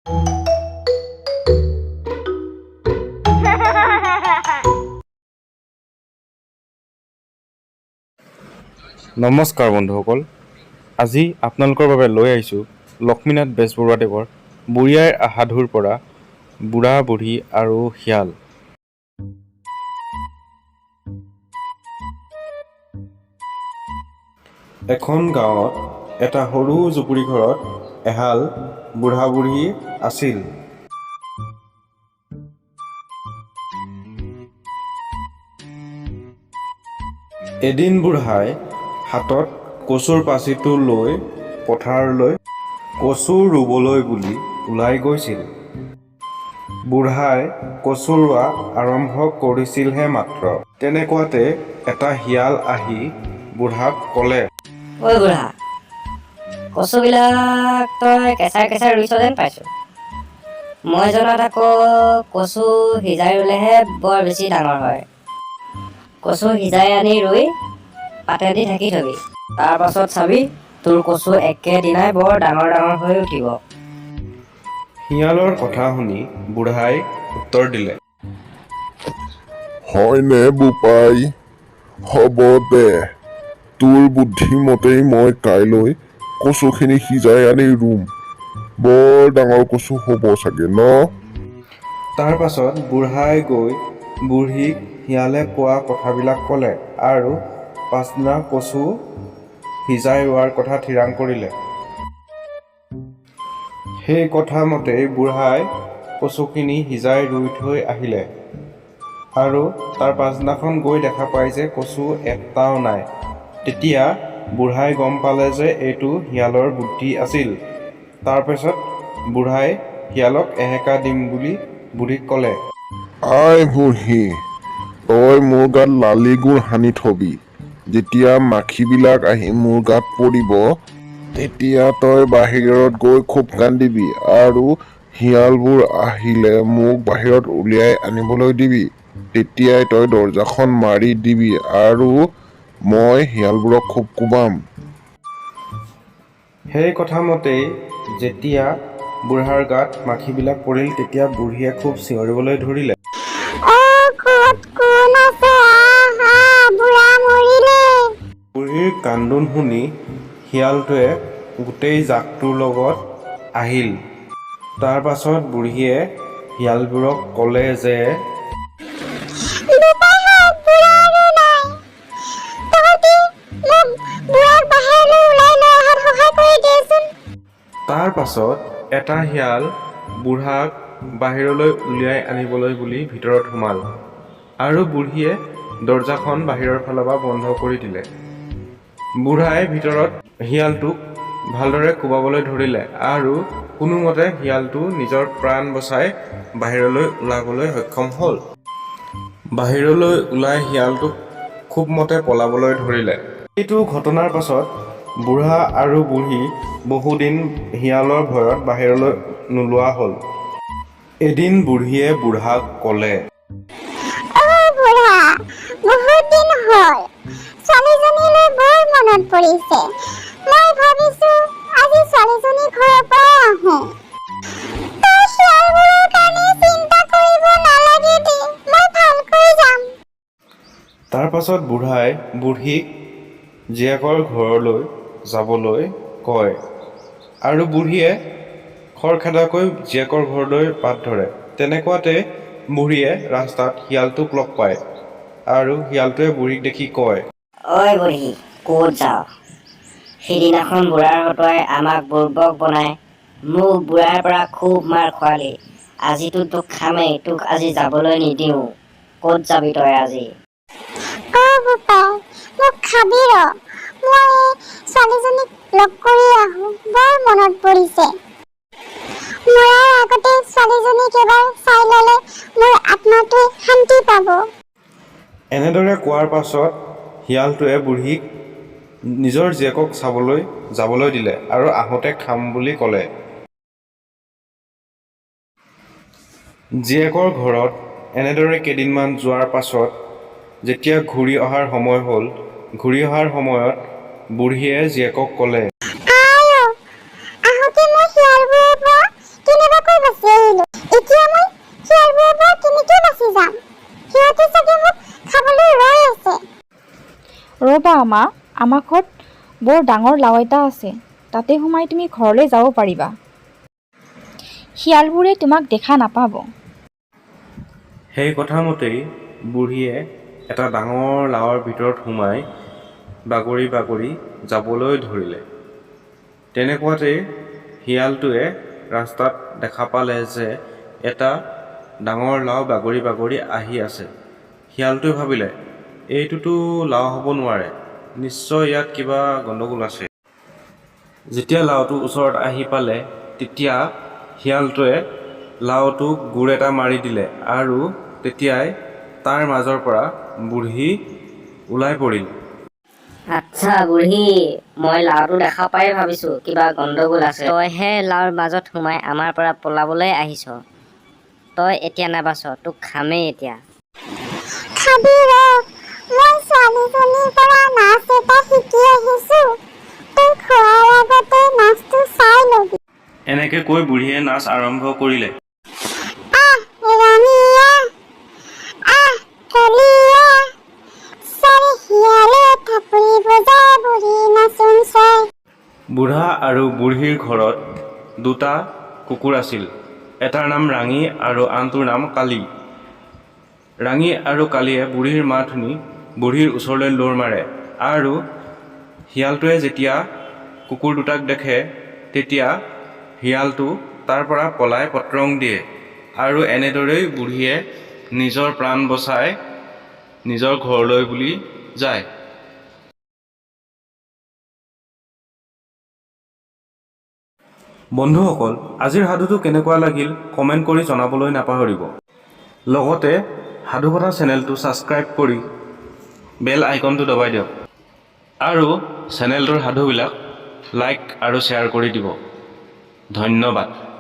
নমস্কাৰ বন্ধুসকল, আজি আপোনালোকৰ বাবে লৈ আহিছোঁ লক্ষ্মীনাথ বেজবৰুৱাদেৱৰ বুঢ়ী আইৰ সাধুৰ পৰা বুঢ়া বুঢ়ী আৰু শিয়াল। এখন গাঁৱত এটা সৰু জুপুৰি ঘৰত এহাল বুঢ়া বুঢ়ী আছিল। এদিন বুঢ়াই হাতত কচুৰ পাচিটো লৈ পথাৰলৈ কচু ৰুবলৈ বুলি ওলাই গৈছিল। বুঢ়াই কচু ৰোৱা আৰম্ভ কৰিছিলহে মাত্ৰ, তেনেকুৱাতে এটা শিয়াল আহি বুঢ়াক ক'লে, ঐ বুঢ়া, কচুবিলাক তই কেঁচাই কেঁচাই ৰুইছ যেন পাইছোঁ। মই জনাত আকৌ কচু সিজাই ৰুলেহে বৰ বেছি ডাঙৰ হয়। কচু সিজাই আনি ৰুই পাতেদি ঢাকি থবি, তাৰ পাছত চাবি তোৰ কচু একেদিনাই বৰ ডাঙৰ ডাঙৰ হৈ উঠিব। শিয়ালৰ কথা শুনি বুঢ়াই উত্তৰ দিলে, হয়নে বোপাই? হ'ব দে, তোৰ বুদ্ধিমতেই মই কাইলৈ কচুখিনি সিজাই আনি ৰুম। বৰ ডাঙৰ কচু হ'ব চাগে ন? তাৰ পাছত বুঢ়াই গৈ বুঢ়ীক শিয়ালে কোৱা কথাবিলাক ক'লে আৰু পাছদিনা কচু সিজাই ৰোৱাৰ কথা থিৰাং কৰিলে। সেই কথা মতেই বুঢ়াই কচুখিনি সিজাই ৰুই থৈ আহিলে আৰু তাৰ পাছদিনাখন গৈ দেখা পায় যে কচু এটাও নাই। তেতিয়া বুঢ়াই গম পালে যে এইটো শিয়ালৰ বুদ্ধি আছিল। তাৰপিছত বুঢ়াই শিয়ালক এসেকা দিম বুলি বুঢ়ীক ক'লে, আই বুঢ়ী, তই মোৰ গাত লালি গুৰ সানি থবি। যেতিয়া মাখিবিলাক আহি মোৰ গাত পৰিব, তেতিয়া তই বাহিৰত গৈ খুব কান্দিবি আৰু শিয়ালবোৰ আহিলে মোক বাহিৰত উলিয়াই আনিবলৈ দিবি। তেতিয়াই তই দৰজাখন মাৰি দিবি আৰু মই শিয়ালবোৰক খুব কোবাম। সেই কথা মতেই যেতিয়া বুঢ়াৰ গাত মাখিবিলাক পৰিল, তেতিয়া বুঢ়ীয়ে খুব চিঞৰিবলৈ ধৰিলে, বুঢ়ীৰ কান্দোন শুনি শিয়ালটোৱে গোটেই জাকটোৰ লগত আহিল। তাৰ পাছত বুঢ়ীয়ে শিয়ালবোৰক ক'লে যে তাৰ পাছত এটা শিয়াল বুঢ়াক বাহিৰলৈ উলিয়াই আনিবলৈ বুলি ভিতৰত সোমাল আৰু বুঢ়ীয়ে দৰজাখন বাহিৰৰ ফালৰ পৰা বন্ধ কৰি দিলে। বুঢ়াই ভিতৰত শিয়ালটোক ভালদৰে কোবাবলৈ ধৰিলে আৰু কোনোমতে শিয়ালটো নিজৰ প্ৰাণ বচাই বাহিৰলৈ ওলাবলৈ সক্ষম হ'ল। বাহিৰলৈ ওলাই শিয়ালটোক খুব মতে পলাবলৈ ধৰিলে। এইটো ঘটনাৰ পাছত বুঢ়া আৰু বুঢ়ী বহুদিন শিয়ালৰ ভয়ত বাহিৰলৈ নোলোৱা হ'ল। এদিন বুঢ়ীয়ে বুঢ়াক ক'লে, বহুত দিন হ'ল ছোৱালীজনীলৈ বৰ মনত পৰিছে। মই ভাবিছো আজি ছোৱালীজনী ঘৰৰ পৰা আহো। তই শিয়ালবোৰৰ কাৰণে চিন্তা কৰিব নালাগে দে, মই ভালকৈ যাম। তাৰ পাছত বুঢ়াই বুঢ়ীক জীয়েকৰ ঘৰলৈ যাবলৈ কয় আৰু বুঢ়ীয়ে খৰখেদাকৈ জীয়েকৰ ঘৰলৈ বাট ধৰে। তেনেকুৱাতে বুঢ়ীয়ে ৰাস্তাত শিয়ালটোক লগ পায় আৰু শিয়ালটোৱে বুঢ়ীক দেখি কয়, ঐ বুঢ়ী, ক'ত যাৱ? সিদিনাখন বুঢ়াৰ হতুৱাই আমাক বুৰ্বক বনাই মোক বুঢ়াৰ পৰা খুব মাৰ খোৱালি। আজিতো তোক খামেই, তোক আজি যাবলৈ নিদিওঁ। ক'ত যাবি তই আজি? বোপাই, মোক খাবি ৰ, মই ছোৱালীজনীক লগ কৰি আহো, বৰ মনত পৰিছে। মৰাৰ আগতে ছোৱালীজনীক এবাৰ চাই ল'লে মোৰ আত্মাটোৱে শান্তি পাব। এনেদৰে কোৱাৰ পাছত শিয়ালটোৱে বুঢ়ীক নিজৰ জীয়েকক চাবলৈ যাবলৈ দিলে আৰু আহোঁতে খাম বুলি ক'লে। জীয়েকৰ ঘৰত এনেদৰে কেইদিনমান যোৱাৰ পাছত যেতিয়া ঘূৰি অহাৰ সময় হ'ল, ঘূৰি অহাৰ সময়ত বুঢ়ীয়ে জীয়েকক ক'লে, আহোঁতে মই শিয়ালবোৰৰ পৰা কেনেবাকৈ ৰ'বা আমাৰ ঘৰত বৰ ডাঙৰ লাও এটা আছে, তাতে সোমাই তুমি ঘৰলৈ যাব পাৰিবা। শিয়ালবোৰে তোমাক দেখা নাপাব। সেই কথামতেই বুঢ়ীয়ে এটা ডাঙৰ লাওৰ ভিতৰত সোমাই বাগৰি বাগৰি যাবলৈ ধৰিলে। তেনেকুৱাতেই শিয়ালটোৱে ৰাস্তাত দেখা পালে যে এটা ডাঙৰ লাও বাগৰি বাগৰি আহি আছে। শিয়ালটোৱে ভাবিলে, এইটোতো লাও হ'ব নোৱাৰে, নিশ্চয় ইয়াত কিবা গণ্ডগোল আছে। যেতিয়া লাওটো ওচৰত আহি পালে, তেতিয়া শিয়ালটোৱে লাওটোক গোৰ এটা মাৰি দিলে আৰু তেতিয়াই তাৰ মাজৰ পৰা বুঢ়ী ওলাই পৰিল। আচ্ছা বুঢ়ী, মই লাওটো দেখা পাই ভাবিছো কিবা গণ্ডগোল আছে। তইহে লাওৰ মাজত সোমাই আমাৰ পৰা পলাবলৈ আহিছ। তই এতিয়া নাবাচ, তোক খামেই এতিয়া। খাবি ৰ, মই ছোৱালীজনীৰ পৰা নাচ এটা শিকি আহিছো। তই খোৱাৰ আগতে নাচটো চাই লবি। এনেকে কৈ বুঢ়ীয়ে নাচ আৰম্ভ কৰিলে। আহ ৰঙীয়া, আহ কলীয়া, চাৰি শিয়ালে থাপৰি বজা বুঢ়ী নাচোন চাই। বুঢ়া আৰু বুঢ়ীৰ ঘৰত দুটা কুকুৰ আছিল। এটাৰ নাম ৰাঙী আৰু আনটোৰ নাম কালী। ৰাঙী আৰু কালীয়ে বুঢ়ীৰ মাত শুনি বুঢ়ীৰ ওচৰলৈ দৌৰ মাৰে আৰু শিয়ালটোৱে যেতিয়া কুকুৰ দুটাক দেখে তেতিয়া শিয়ালটো তাৰ পৰা পলাই পত্ৰং দিয়ে আৰু এনেদৰেই বুঢ়ীয়ে নিজৰ প্ৰাণ বচাই নিজৰ ঘৰলৈ বুলি যায়। বন্ধুসকল, আজিৰ সাধুটো কেনেকুৱা লাগিল কমেণ্ট কৰি জনাবলৈ নাপাহৰিব। লগতে সাধুকথা চেনেলটো ছাবস্ক্ৰাইব কৰি বেল আইকনটো দবাই দিয়ক আৰু চেনেলটোৰ সাধুবিলাক লাইক আৰু শ্বেয়াৰ কৰি দিব। ধন্যবাদ।